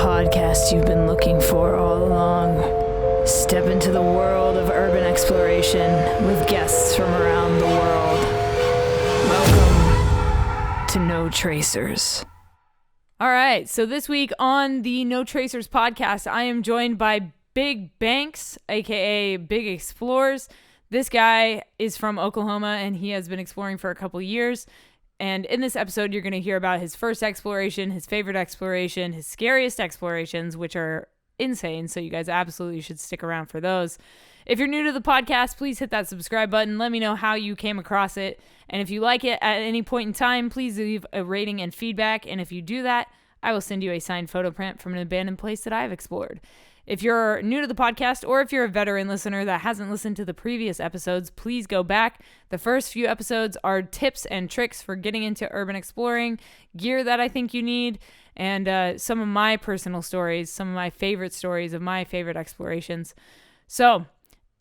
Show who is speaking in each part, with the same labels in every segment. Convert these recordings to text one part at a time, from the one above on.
Speaker 1: podcast you've been looking for all along. Step into the world of urban exploration with guests from around the world. Welcome to No Tracers.
Speaker 2: All right, so this week on the No Tracers podcast, I am joined by BigBankz, aka Big Explores. This guy is from Oklahoma and he has been exploring for a couple years. And in this episode, you're going to hear about his first exploration, his favorite exploration, his scariest explorations, which are insane. So you guys absolutely should stick around for those. If you're new to the podcast, please hit that subscribe button. Let me know how you came across it. And if you like it at any point in time, please leave a rating and feedback. And if you do that, I will send you a signed photo print from an abandoned place that I've explored. If you're new to the podcast or if you're a veteran listener that hasn't listened to the previous episodes, please go back. The first few episodes are tips and tricks for getting into urban exploring, gear that I think you need, and some of my personal stories, some of my favorite stories of my favorite explorations. So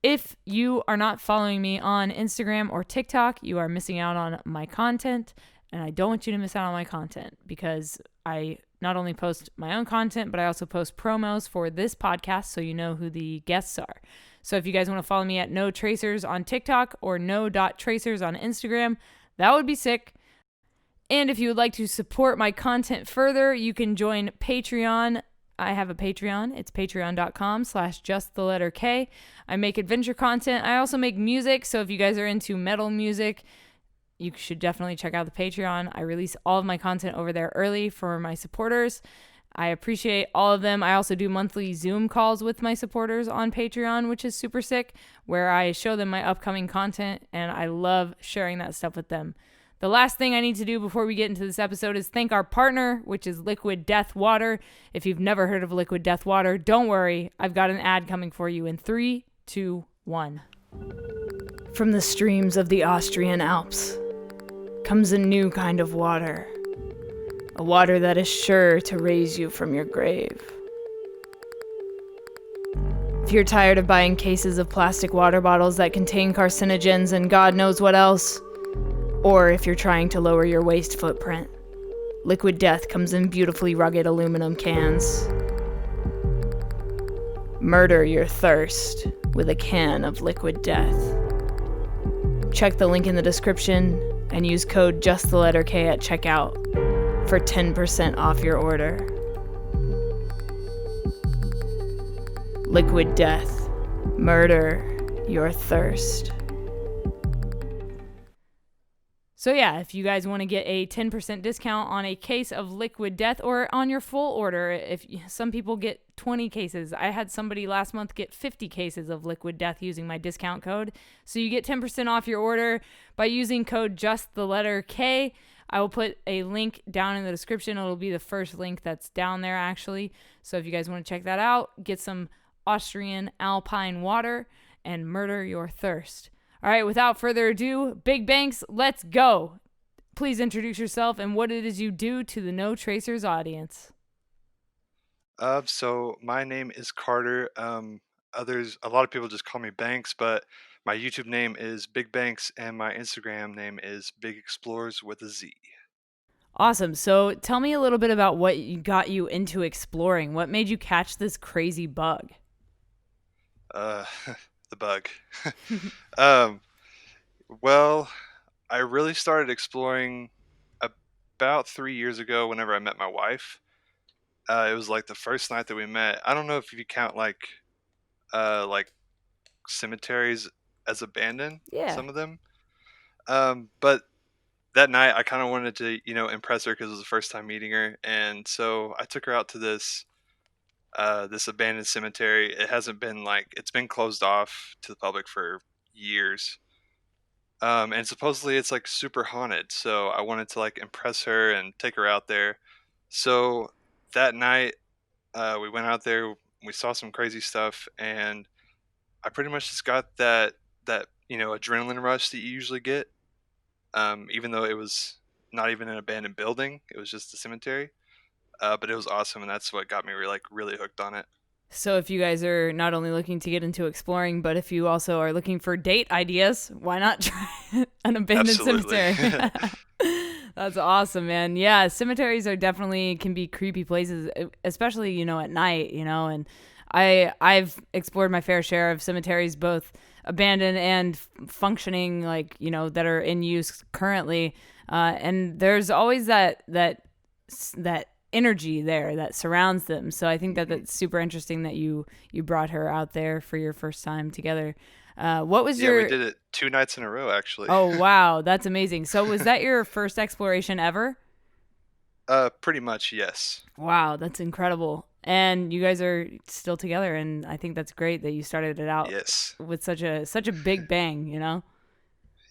Speaker 2: if you are not following me on Instagram or TikTok, you are missing out on my content, and I don't want you to miss out on my content because I not only post my own content, but I also post promos for this podcast so you know who the guests are. So if you guys want to follow me at No Tracers on TikTok or no.tracers on Instagram, that would be sick. And if you would like to support my content further, you can join Patreon. I have a Patreon. It's patreon.com/justtheletterK. I make adventure content. I also make music. So if you guys are into metal music, you should definitely check out the Patreon. I release all of my content over there early for my supporters. I appreciate all of them. I also do monthly Zoom calls with my supporters on Patreon, which is super sick, where I show them my upcoming content, and I love sharing that stuff with them. The last thing I need to do before we get into this episode is thank our partner, which is Liquid Death Water. If you've never heard of Liquid Death Water, don't worry. I've got an ad coming for you in 3, 2, 1.
Speaker 1: From the streams of the Austrian Alps comes a new kind of water. A water that is sure to raise you from your grave. If you're tired of buying cases of plastic water bottles that contain carcinogens and God knows what else, or if you're trying to lower your waste footprint, Liquid Death comes in beautifully rugged aluminum cans. Murder your thirst with a can of Liquid Death. Check the link in the description and use code JustTheLetterK at checkout for 10% off your order. Liquid Death. Murder your thirst.
Speaker 2: So yeah, if you guys want to get a 10% discount on a case of Liquid Death or on your full order, if some people get 20 cases. I had somebody last month get 50 cases of Liquid Death using my discount code. So you get 10% off your order by using code JustTheLetterK. I will put a link down in the description. It'll be the first link that's down there actually. So if you guys want to check that out, get some Austrian alpine water and murder your thirst. All right, without further ado, BigBankz, let's go. Please introduce yourself and what it is you do to the No Tracers audience.
Speaker 3: So my name is Carter. A lot of people just call me Banks, but my YouTube name is BigBankz and my Instagram name is Big Explores with a Z.
Speaker 2: Awesome. So tell me a little bit about what got you into exploring. What made you catch this crazy bug?
Speaker 3: The bug. Well, I really started exploring about 3 years ago whenever I met my wife. It was like the first night that we met. I don't know if you count like cemeteries as abandoned,
Speaker 2: Yeah.
Speaker 3: some of them. But that night I kind of wanted to, impress her because it was the first time meeting her. And so I took her out to this abandoned cemetery. It's been closed off to the public for years. And supposedly it's like super haunted. So I wanted to like impress her and take her out there. So that night, we went out there, we saw some crazy stuff, and I pretty much just got that adrenaline rush that you usually get. Even though it was not even an abandoned building, it was just a cemetery. But it was awesome, and that's what got me really hooked on it.
Speaker 2: So if you guys are not only looking to get into exploring, but if you also are looking for date ideas, why not try an abandoned
Speaker 3: Absolutely.
Speaker 2: cemetery? That's awesome, man. Yeah, cemeteries are definitely can be creepy places, especially at night. And I've explored my fair share of cemeteries, both abandoned and functioning, like that are in use currently. And there's always that energy there that surrounds them. So I think that that's super interesting that you brought her out there for your first time together. What was
Speaker 3: Yeah, we
Speaker 2: your
Speaker 3: did it 2 nights in a row, actually.
Speaker 2: Oh, wow, that's amazing. So was that your first exploration ever?
Speaker 3: Pretty much, yes.
Speaker 2: Wow, that's incredible. And you guys are still together, and I think that's great that you started it out
Speaker 3: Yes.
Speaker 2: with such a big bang.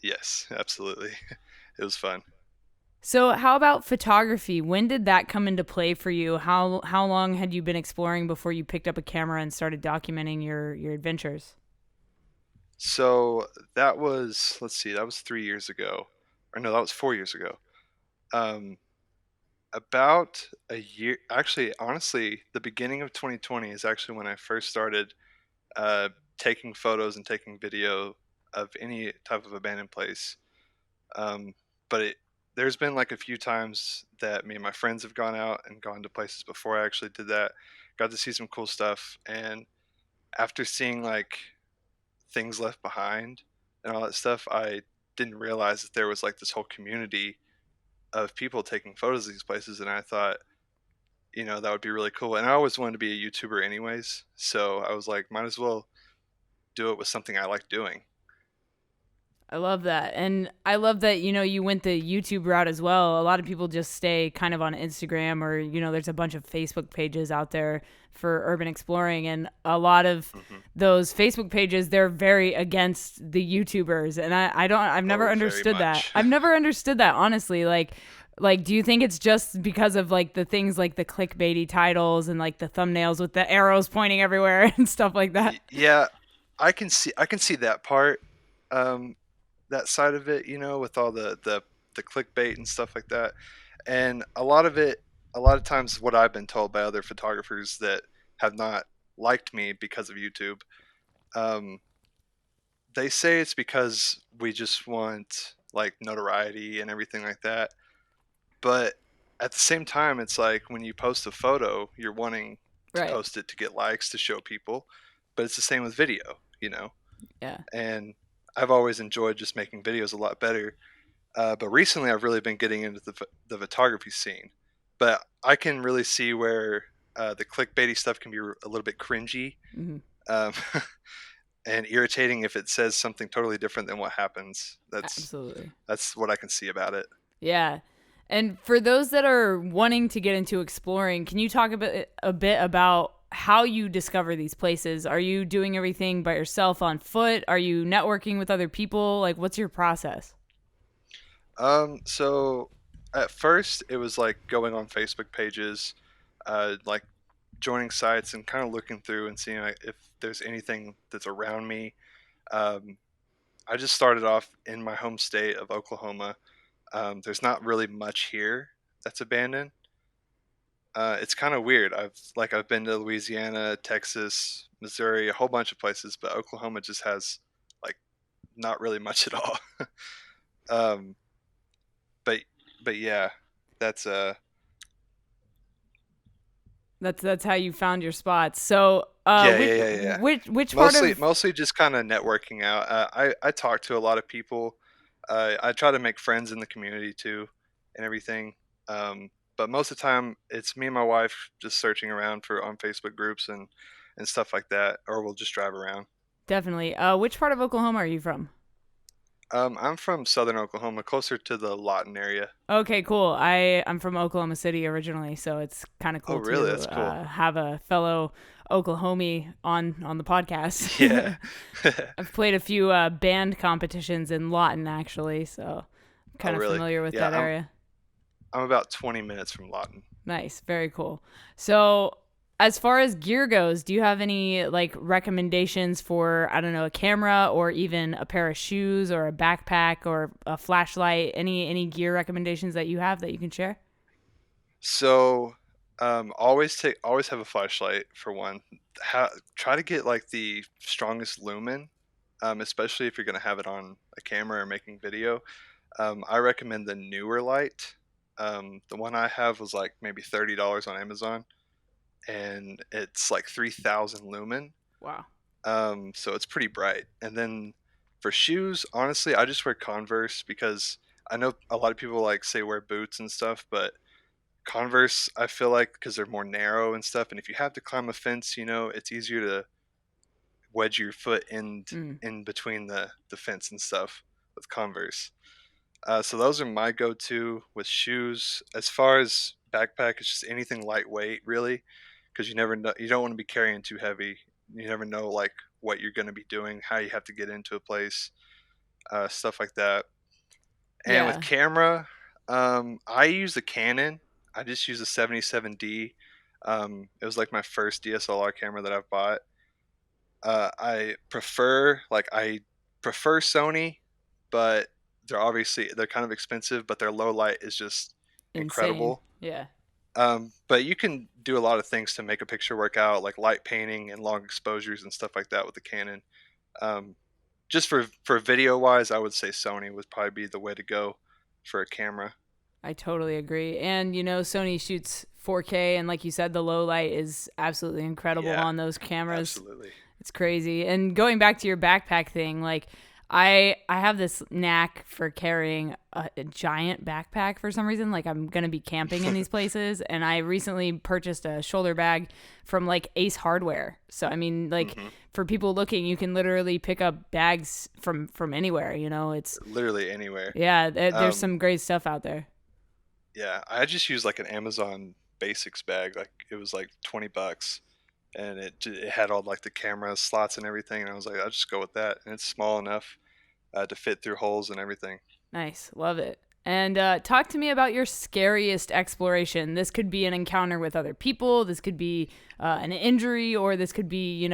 Speaker 3: Yes, absolutely. It was fun.
Speaker 2: So how about photography? When did that come into play for you? How long had you been exploring before you picked up a camera and started documenting your adventures?
Speaker 3: So that was, let's see, that was 3 years ago. Or no, that was 4 years ago. Um, about a year, actually, honestly, the beginning of 2020 is actually when I first started uh, taking photos and taking video of any type of abandoned place. Um, but there's been like a few times that me and my friends have gone out and gone to places before I actually did that. Got to see some cool stuff, and after seeing like things left behind and all that stuff, I didn't realize that there was like this whole community of people taking photos of these places, and I thought, that would be really cool. And I always wanted to be a YouTuber anyways, so I was like, might as well do it with something I like doing.
Speaker 2: I love that. And I love that, you went the YouTube route as well. A lot of people just stay kind of on Instagram or, there's a bunch of Facebook pages out there for urban exploring. And a lot of
Speaker 3: Hmm.
Speaker 2: those Facebook pages, they're very against the YouTubers. And I've never
Speaker 3: Oh, very
Speaker 2: understood that.
Speaker 3: much.
Speaker 2: I've never understood that, honestly. Like, do you think it's just because of like the things like the clickbaity titles and like the thumbnails with the arrows pointing everywhere and stuff like that?
Speaker 3: Yeah, I can see that part, um, that side of it, with all the clickbait and stuff like that. And a lot of times, what I've been told by other photographers that have not liked me because of YouTube, um, they say it's because we just want like notoriety and everything like that. But at the same time, it's like when you post a photo, you're wanting to
Speaker 2: Right.
Speaker 3: post it to get likes to show people. But it's the same with video.
Speaker 2: Yeah.
Speaker 3: And I've always enjoyed just making videos a lot better. But recently, I've really been getting into the photography scene. But I can really see where the clickbaity stuff can be a little bit cringy,
Speaker 2: Hmm.
Speaker 3: um, and irritating if it says something totally different than what happens.
Speaker 2: Absolutely.
Speaker 3: That's what I can see about it.
Speaker 2: Yeah. And for those that are wanting to get into exploring, can you talk a bit about how you discover these places? Are you doing everything by yourself on foot? Are you networking with other people? Like, what's your process?
Speaker 3: So at first, it was like going on Facebook pages, like joining sites and kind of looking through and seeing like, if there's anything that's around me. Um, I just started off in my home state of Oklahoma. There's not really much here that's abandoned. It's kind of weird. I've been to Louisiana, Texas, Missouri, a whole bunch of places, but Oklahoma just has like not really much at all. um, but but yeah, that's
Speaker 2: That's how you found your spots. So,
Speaker 3: yeah,
Speaker 2: which
Speaker 3: yeah, yeah, yeah.
Speaker 2: which part
Speaker 3: Mostly
Speaker 2: of
Speaker 3: mostly just kind of networking out. I talk to a lot of people. I try to make friends in the community too, and everything. But most of the time, it's me and my wife just searching around for on Facebook groups and stuff like that, or we'll just drive around.
Speaker 2: definitely which part of Oklahoma are you from?
Speaker 3: I'm from southern Oklahoma, closer to the Lawton area.
Speaker 2: Okay, cool. I'm from Oklahoma City originally, so it's kind of
Speaker 3: Oh,
Speaker 2: cool
Speaker 3: really?
Speaker 2: to
Speaker 3: That's cool.
Speaker 2: have a fellow Oklahomie on the
Speaker 3: Yeah.
Speaker 2: podcast. I've played a few band competitions in Lawton actually, so I'm
Speaker 3: Oh,
Speaker 2: kind of
Speaker 3: really?
Speaker 2: familiar with
Speaker 3: Yeah,
Speaker 2: that area.
Speaker 3: I'm about 20 minutes from Lawton.
Speaker 2: Nice, very cool. So, as far as gear goes, do you have any like recommendations for, I don't know, a camera or even a pair of shoes or a backpack or a flashlight? Any gear recommendations that you have that you can share?
Speaker 3: So, always have a flashlight for one. Try to get like the strongest lumen, especially if you're gonna have it on a camera or making video. I recommend the newer light. The one I have was like maybe $30 on Amazon, and it's like 3,000 lumen.
Speaker 2: Wow.
Speaker 3: So it's pretty bright. And then for shoes, honestly, I just wear Converse because I know a lot of people like say wear boots and stuff, but Converse, I feel like because they're more narrow and stuff, and if you have to climb a fence, it's easier to wedge your foot
Speaker 2: Mm.
Speaker 3: in between the fence and stuff with Converse. So those are my go-to with shoes. As far as backpack, it's just anything lightweight, really, because you never know. You don't want to be carrying too heavy. You never know like what you're going to be doing, how you have to get into a place, stuff like that. And with
Speaker 2: Yeah.
Speaker 3: camera, I use a Canon. I just use a 77D. It was like my first DSLR camera that I've bought. I prefer Sony, but they're kind of expensive, but their low light is just
Speaker 2: Insane.
Speaker 3: incredible.
Speaker 2: Yeah.
Speaker 3: But you can do a lot of things to make a picture work out, like light painting and long exposures and stuff like that with the Canon. Um, just for video wise, I would say Sony would probably be the way to go for a camera.
Speaker 2: I totally agree. And Sony shoots 4K, and like you said, the low light is absolutely incredible
Speaker 3: Yeah,
Speaker 2: on those cameras.
Speaker 3: absolutely.
Speaker 2: It's crazy. And going back to your backpack thing, like I have this knack for carrying a giant backpack for some reason. Like I'm gonna be camping in these places, and I recently purchased a shoulder bag from like Ace Hardware. So I mean, like for people looking, you can literally pick up bags from anywhere. It's
Speaker 3: Literally anywhere.
Speaker 2: yeah. There's
Speaker 3: Um,
Speaker 2: some great stuff out there.
Speaker 3: yeah, I just used like an Amazon Basics bag. Like it was like $20, and it had all like the camera slots and everything. And I was like, I'll just go with that, and it's small enough to fit through holes and everything.
Speaker 2: Nice. Love it. And talk to me about your scariest exploration. This could be an encounter with other people. This could be an injury, or this could be,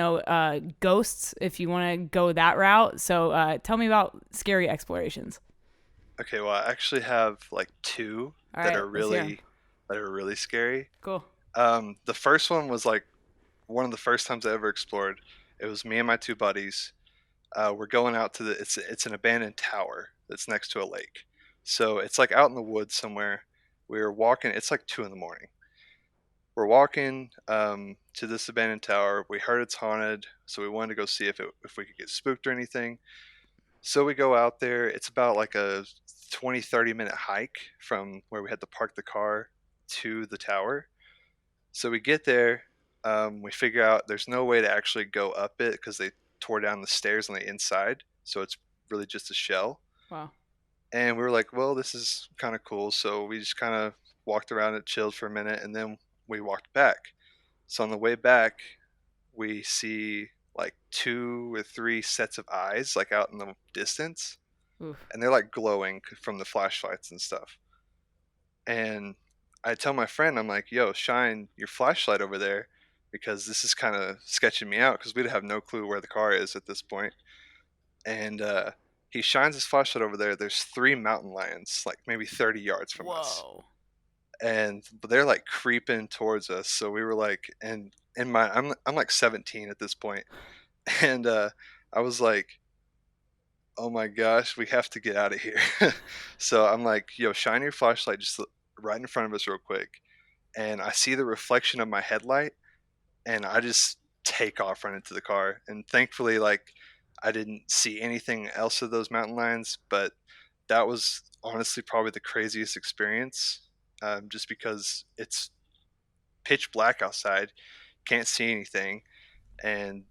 Speaker 2: ghosts if you want to go that route. So tell me about scary explorations.
Speaker 3: Okay, well, I actually have like two
Speaker 2: All
Speaker 3: that
Speaker 2: right.
Speaker 3: are
Speaker 2: Let's hear 'em.
Speaker 3: really scary.
Speaker 2: Cool.
Speaker 3: The first one was like one of the first times I ever explored. It was me and my two buddies. We're going out to it's an abandoned tower that's next to a lake. So it's like out in the woods somewhere. We were walking. It's like 2 in the morning. We're walking to this abandoned tower. We heard it's haunted, so we wanted to go see if we could get spooked or anything. So we go out there. It's about like a 20-30 minute hike from where we had to park the car to the tower. So we get there. We figure out there's no way to actually go up it because they tore down the stairs on the inside. So it's really just a shell.
Speaker 2: Wow.
Speaker 3: And we were like, well, this is kind of cool. So we just kind of walked around and chilled for a minute, and then we walked back. So on the way back, we see like 2 or 3 sets of eyes like out in the distance,
Speaker 2: Oof.
Speaker 3: and they're like glowing from the flashlights and stuff. And I tell my friend, I'm like, yo, shine your flashlight over there because this is kind of sketching me out because we'd have no clue where the car is at this point. And he shines his flashlight over there. There's 3 mountain lions, like maybe 30 yards from us.
Speaker 2: Whoa.
Speaker 3: And but they're like creeping towards us. So we were like, and in my, I'm like 17 at this point. And I was like, oh my gosh, we have to get out of here. So I'm like, yo, shine your flashlight just right in front of us real quick. And I see the reflection of my headlight, and I just take off running to the car. And thankfully, like, I didn't see anything else of those mountain lions, but that was honestly probably the craziest experience, just because it's pitch black outside, can't see anything, and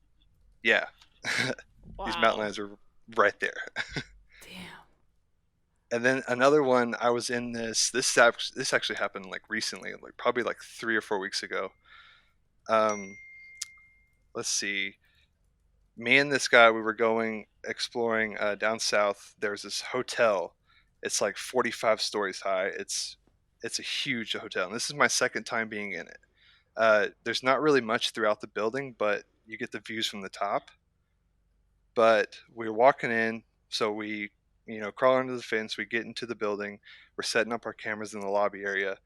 Speaker 3: yeah, these mountain
Speaker 2: Wow.
Speaker 3: lions are right there.
Speaker 2: Damn.
Speaker 3: And then another one, I was in this actually happened like recently, like probably like 3 or 4 weeks ago. Um, let's see. Me and this guy, we were going exploring down south. There's this hotel. It's like 45 stories high. It's a huge hotel, and this is my second time being in it. There's not really much throughout the building, but you get the views from the top. But we were walking in, so we, crawl under the fence. We get into the building. We're setting up our cameras in the lobby area,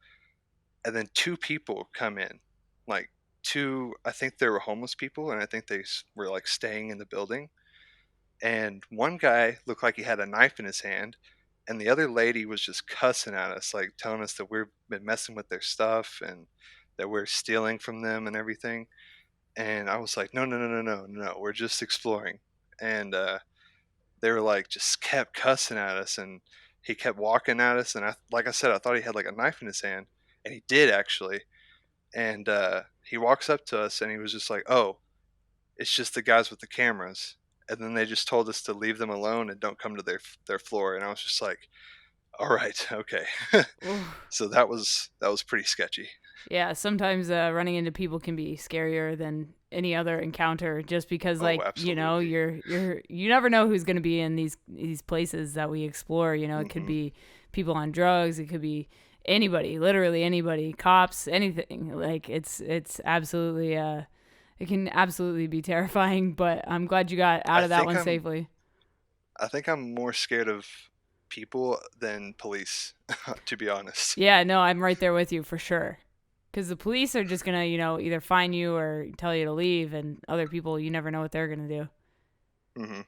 Speaker 3: and then two people come in, like two. I think they were homeless people, and I think they were like staying in the building. And one guy looked like he had a knife in his hand, and the other lady was just cussing at us, like telling us that we've been messing with their stuff and that we're stealing from them and everything. And I was like, no, no, no, no, no, no, we're just exploring. And they were like, just kept cussing at us, and he kept walking at us. And like I said, I thought he had like a knife in his hand, and he did actually. And he walks up to us, and he was just like, "Oh, it's just the guys with the cameras." And then they just told us to leave them alone and don't come to their floor. And I was just like, "All right, okay."
Speaker 2: Oof.
Speaker 3: So that was pretty sketchy.
Speaker 2: Yeah, sometimes running into people can be scarier than any other encounter, just because,
Speaker 3: Oh,
Speaker 2: like,
Speaker 3: absolutely.
Speaker 2: you never know who's going to be in these places that we explore. It could
Speaker 3: Hmm.
Speaker 2: be people on drugs, it could be anybody, literally anybody, cops, anything. Like, it's absolutely it can absolutely be terrifying. But I'm glad you got out
Speaker 3: I
Speaker 2: of that
Speaker 3: think
Speaker 2: one
Speaker 3: I'm
Speaker 2: safely.
Speaker 3: I think I'm more scared of people than police, to be honest.
Speaker 2: Yeah, no, I'm right there with you for sure. Because the police are just gonna, either fine you or tell you to leave, and other people, you never know what they're gonna do.
Speaker 3: Hmm.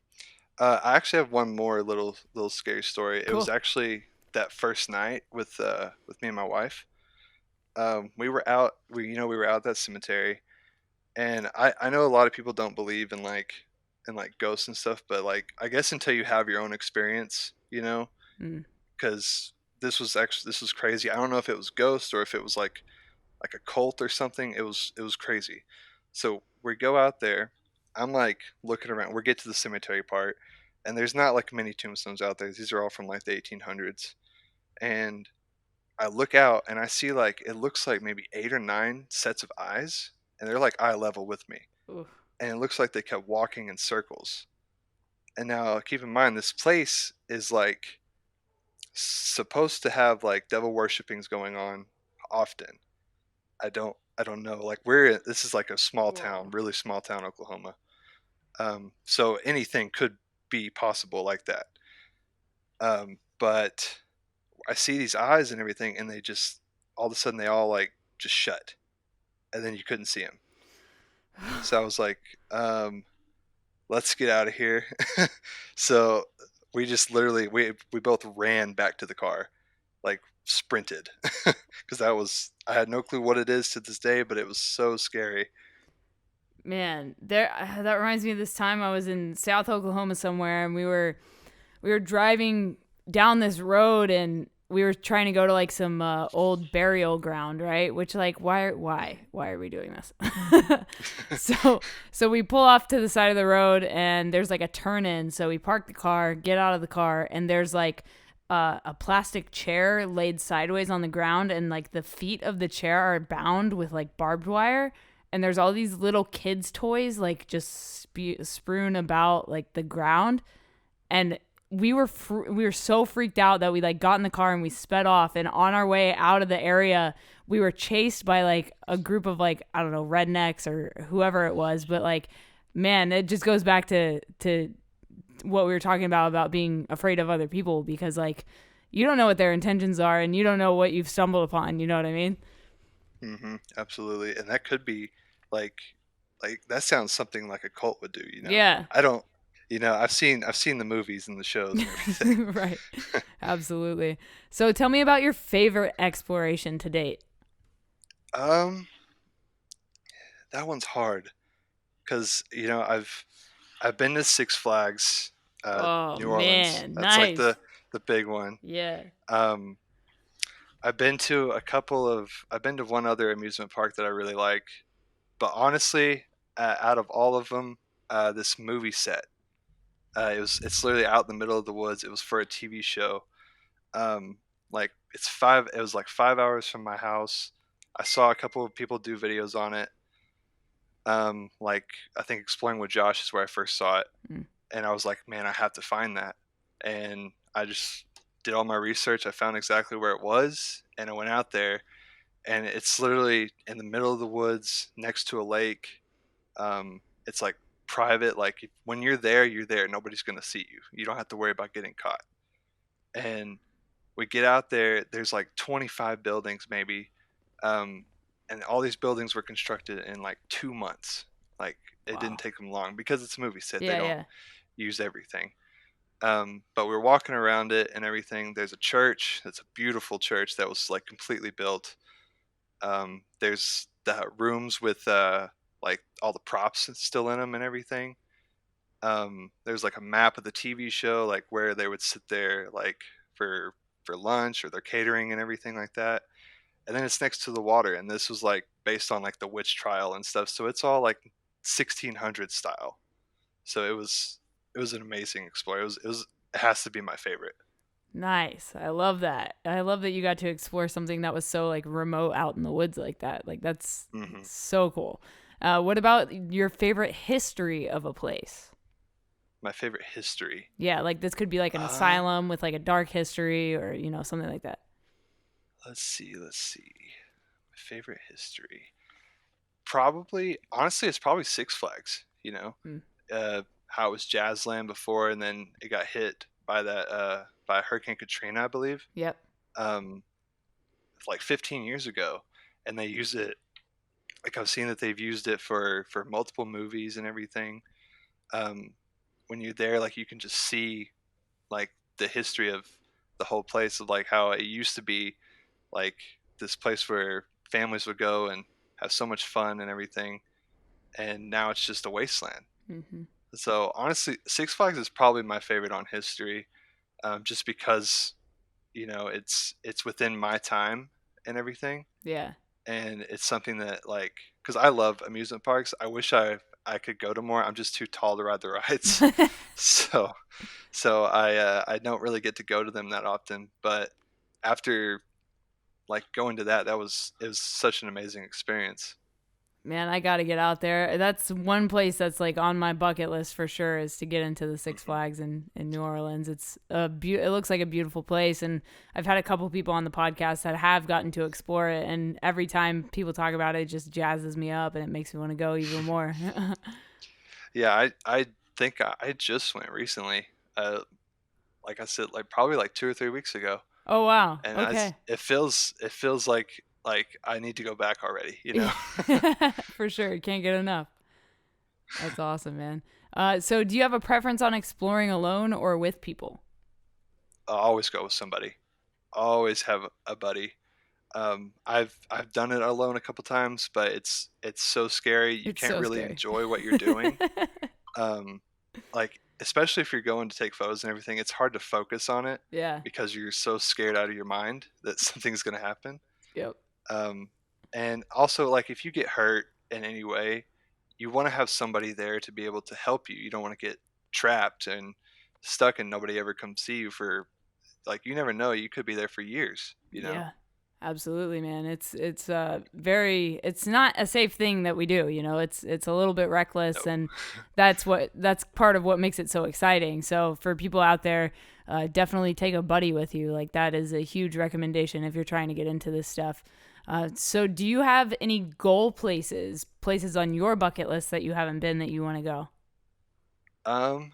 Speaker 3: I actually have one more little scary story. It was
Speaker 2: Cool.
Speaker 3: actually that first night with me and my wife. We were out. We were out at that cemetery, and I know a lot of people don't believe in like ghosts and stuff, but like I guess until you have your own experience,
Speaker 2: Mm.
Speaker 3: because this was crazy. I don't know if it was ghost or if it was like a cult or something. It was crazy. So we go out there. I'm like looking around. We get to the cemetery part, and there's not like many tombstones out there. These are all from like the 1800s. And I look out and I see like it looks like maybe 8 or 9 sets of eyes, and they're like eye level with me.
Speaker 2: Oof.
Speaker 3: And it looks like they kept walking in circles. And now keep in mind this place is like supposed to have like devil worshippings going on often. I don't know. Like this is like a small town,
Speaker 2: Whoa.
Speaker 3: really small town, Oklahoma. So anything could be possible like that. But I see these eyes and everything, and they just all of a sudden they all like just shut, and then you couldn't see them. So I was like, let's get out of here. So we just literally we both ran back to the car, like sprinted, because I had no clue what it is to this day, but it was so scary.
Speaker 2: Man, that reminds me of this time I was in South Oklahoma somewhere, and we were driving down this road, and we were trying to go to like some old burial ground, right? Which, like, why are we doing this? So we pull off to the side of the road, and there's like a turn in. So we park the car, get out of the car, and there's like a plastic chair laid sideways on the ground, and like the feet of the chair are bound with like barbed wire, and there's all these little kids toys like just strewn about like the ground. And we were so freaked out that we like got in the car and we sped off, and on our way out of the area we were chased by like a group of, like, I don't know, rednecks or whoever it was. But like, man, it just goes back to what we were talking about being afraid of other people, because like you don't know what their intentions are, and you don't know what you've stumbled upon, you know what I mean?
Speaker 3: Absolutely, and that could be like that sounds something like a cult would do.
Speaker 2: Yeah.
Speaker 3: I don't, I've seen the movies and the shows and everything.
Speaker 2: Right. Absolutely. So tell me about your favorite exploration to date.
Speaker 3: um that one's hard because I've been to Six Flags,
Speaker 2: Oh
Speaker 3: New Orleans.
Speaker 2: man,
Speaker 3: That's like
Speaker 2: nice.
Speaker 3: the big one.
Speaker 2: Yeah.
Speaker 3: um I've been to one other amusement park that I really like, but honestly, out of all of them, this movie set, it's literally out in the middle of the woods. It was for a TV show. Like it was like 5 hours from my house. I saw a couple of people do videos on it. Like I think Exploring with Josh is where I first saw it,
Speaker 2: Mm.
Speaker 3: and I was like, man, I have to find that. And I just did all my research. I found exactly where it was, and I went out there, and it's literally in the middle of the woods next to a lake. It's like private. Like when you're there, you're there. Nobody's gonna see you. You don't have to worry about getting caught. And we get out there. There's like 25 buildings maybe, um, and all these buildings were constructed in like 2 months. Like it didn't
Speaker 2: Wow.
Speaker 3: take them long because it's a movie set. They
Speaker 2: Yeah,
Speaker 3: don't
Speaker 2: yeah.
Speaker 3: use everything. But we were walking around it and everything. There's a church. It's a beautiful church that was like completely built. There's the rooms with like all the props still in them and everything. There's like a map of the TV show, like where they would sit there, like for lunch or their catering and everything like that. And then it's next to the water, and this was like based on like the witch trial and stuff. So it's all like 1600 style. So it was an amazing explore. It has to be my favorite.
Speaker 2: Nice. I love that. I love that you got to explore something that was so like remote out in the woods like that. Like that's
Speaker 3: Hmm.
Speaker 2: so cool. What about your favorite history of a place?
Speaker 3: My favorite history.
Speaker 2: Yeah, like this could be like an
Speaker 3: Um,
Speaker 2: asylum with like a dark history or, something like that.
Speaker 3: let's see. My favorite history. Probably, honestly, it's probably Six Flags.
Speaker 2: Mm.
Speaker 3: How it was Jazzland before, and then it got hit by that by Hurricane Katrina, I believe,
Speaker 2: Yep.
Speaker 3: um, like 15 years ago, and they use it. Like I've seen that they've used it for multiple movies and everything. Um, when you're there, like you can just see like the history of the whole place, of like how it used to be like this place where families would go and have so much fun and everything, and now it's just a wasteland.
Speaker 2: Hmm.
Speaker 3: So honestly, Six Flags is probably my favorite on history, just because it's within my time and everything,
Speaker 2: Yeah.
Speaker 3: and it's something that like because I love amusement parks. I wish I could go to more. I'm just too tall to ride the rides, so I don't really get to go to them that often. But after like going to that, it was such an amazing experience.
Speaker 2: Man, I got to get out there. That's one place that's like on my bucket list for sure is to get into the Six
Speaker 3: Hmm.
Speaker 2: Flags in New Orleans. It looks like a beautiful place, and I've had a couple people on the podcast that have gotten to explore it, and every time people talk about it, it just jazzes me up and it makes me want to go even more.
Speaker 3: Yeah, I think I just went recently. Like I said, like probably like 2 or 3 weeks ago,
Speaker 2: Oh wow.
Speaker 3: and
Speaker 2: Okay.
Speaker 3: it feels like I need to go back already.
Speaker 2: For sure. Can't get enough. That's awesome, man. So do you have a preference on exploring alone or with people?
Speaker 3: I always go with somebody. Always have a buddy. I've done it alone a couple times, but it's so scary. You
Speaker 2: It's
Speaker 3: can't
Speaker 2: so
Speaker 3: really
Speaker 2: scary.
Speaker 3: enjoy what you're doing. Um, like especially if you're going to take photos and everything, it's hard to focus on it
Speaker 2: Yeah.
Speaker 3: because you're so scared out of your mind that something's going to happen.
Speaker 2: Yep.
Speaker 3: Um, and also, like if you get hurt in any way, you want to have somebody there to be able to help you. You don't want to get trapped and stuck and nobody ever comes see you for like you never know. You could be there for years.
Speaker 2: Yeah. Absolutely, man. It's not a safe thing that we do, It's a little bit reckless,
Speaker 3: No.
Speaker 2: and that's part of what makes it so exciting. So for people out there, definitely take a buddy with you. Like that is a huge recommendation if you're trying to get into this stuff. So do you have any goal places on your bucket list that you haven't been that you want to go?
Speaker 3: Um,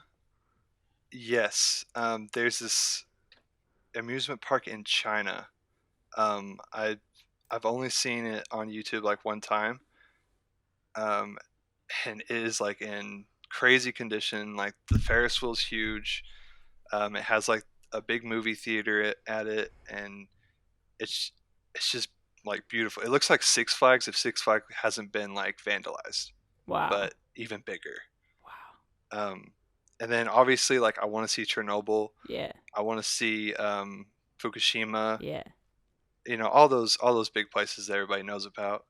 Speaker 3: yes. There's this amusement park in China. I've only seen it on YouTube like one time. Um, and it is like in crazy condition. Like the Ferris wheel's huge. It has like a big movie theater at it, and it's it's just like beautiful. It looks like Six Flags if Six Flags hasn't been like vandalized,
Speaker 2: Wow.
Speaker 3: but even bigger.
Speaker 2: Wow.
Speaker 3: Um, and then obviously like I want to see Chernobyl.
Speaker 2: Yeah.
Speaker 3: I want to see Fukushima.
Speaker 2: Yeah.
Speaker 3: All those big places that everybody knows about.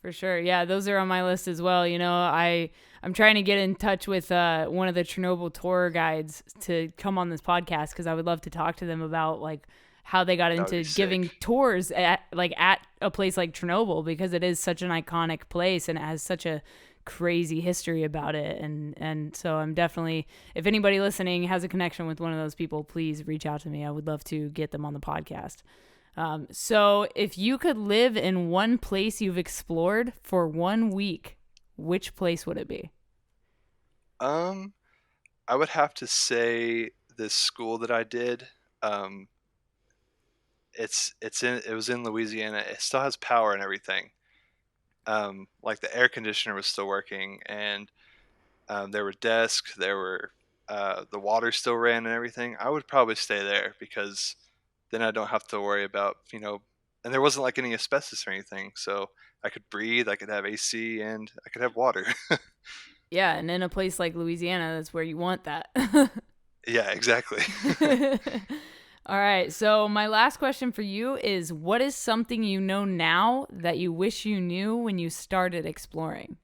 Speaker 2: For sure. Yeah, those are on my list as well. I'm trying to get in touch with one of the Chernobyl tour guides to come on this podcast because I would love to talk to them about like how they got
Speaker 3: That would be
Speaker 2: into giving
Speaker 3: sick.
Speaker 2: tours at a place like Chernobyl because it is such an iconic place and it has such a crazy history about it and so I'm definitely, if anybody listening has a connection with one of those people, please reach out to me. I would love to get them on the podcast. So if you could live in one place you've explored for 1 week, which place would it be?
Speaker 3: Um, I would have to say this school that I did. Um, it was in Louisiana. It still has power and everything. Like the air conditioner was still working, and there were desks. There were the water still ran and everything, I would probably stay there, because then I don't have to worry about, and there wasn't like any asbestos or anything. So I could breathe, I could have AC, and I could have water.
Speaker 2: Yeah, and in a place like Louisiana, that's where you want that.
Speaker 3: Yeah, exactly.
Speaker 2: All right, so my last question for you is, what is something you know now that you wish you knew when you started exploring?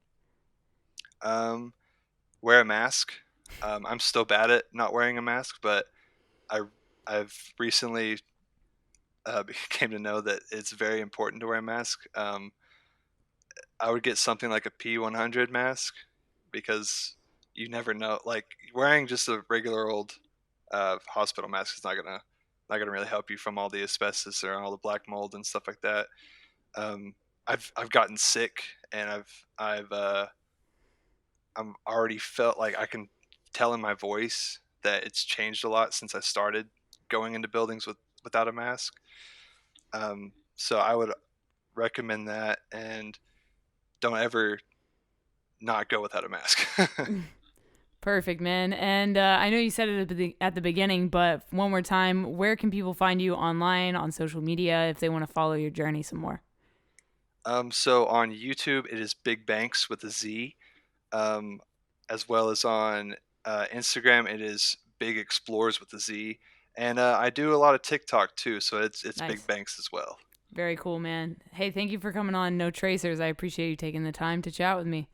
Speaker 3: Wear a mask. I'm still bad at not wearing a mask, but I I've recently came to know that it's very important to wear a mask. I would get something like a P100 mask, because you never know. Like, wearing just a regular old hospital mask is not gonna really help you from all the asbestos or all the black mold and stuff like that. Um, I've gotten sick, and I'm already felt like I can tell in my voice that it's changed a lot since I started going into buildings without a mask. So I would recommend that, and don't ever not go without a mask.
Speaker 2: Perfect, man. And I know you said it at the beginning, but one more time, where can people find you online, on social media, if they want to follow your journey some more?
Speaker 3: So on YouTube, it is BigBankz with a Z, um, as well as on Instagram, it is Big Explores with a Z, and I do a lot of TikTok too, so it's
Speaker 2: Nice.
Speaker 3: BigBankz as well.
Speaker 2: Very cool, man. Hey, thank you for coming on No Tracers. I appreciate you taking the time to chat with me.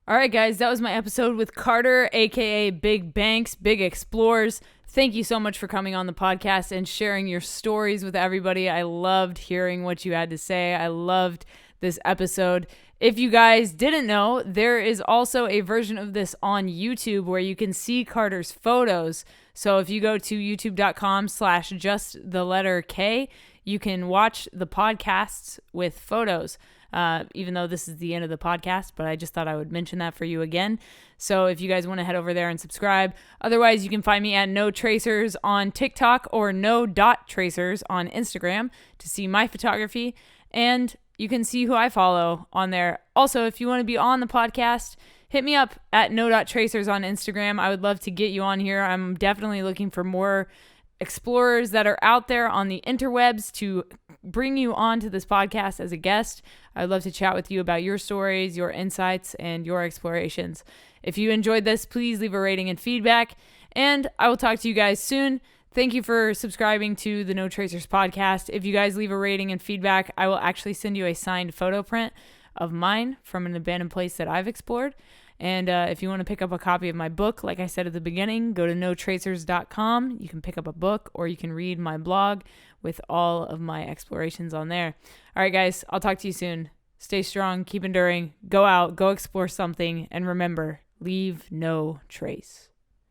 Speaker 2: All right, guys, that was my episode with Carter, aka BigBankz, Big Explores. Thank you so much for coming on the podcast and sharing your stories with everybody. I loved hearing what you had to say. I loved this episode. If you guys didn't know, there is also a version of this on YouTube where you can see Carter's photos. So if you go to youtube.com/justtheletterK, you can watch the podcasts with photos. Even though this is the end of the podcast, but I just thought I would mention that for you again. So if you guys want to head over there and subscribe. Otherwise, you can find me at No Tracers on TikTok or no.tracers on Instagram to see my photography. And you can see who I follow on there. Also, if you want to be on the podcast, hit me up at no.tracers on Instagram. I would love to get you on here. I'm definitely looking for more explorers that are out there on the interwebs to bring you on to this podcast as a guest. I'd love to chat with you about your stories, your insights, and your explorations. If you enjoyed this, please leave a rating and feedback, and I will talk to you guys soon. Thank you for subscribing to the No Tracers podcast. If you guys leave a rating and feedback, I will actually send you a signed photo print of mine from an abandoned place that I've explored. And if you want to pick up a copy of my book, like I said at the beginning, go to notracers.com. You can pick up a book, or you can read my blog with all of my explorations on there. All right, guys, I'll talk to you soon. Stay strong, keep enduring, go out, go explore something, and remember, leave no trace.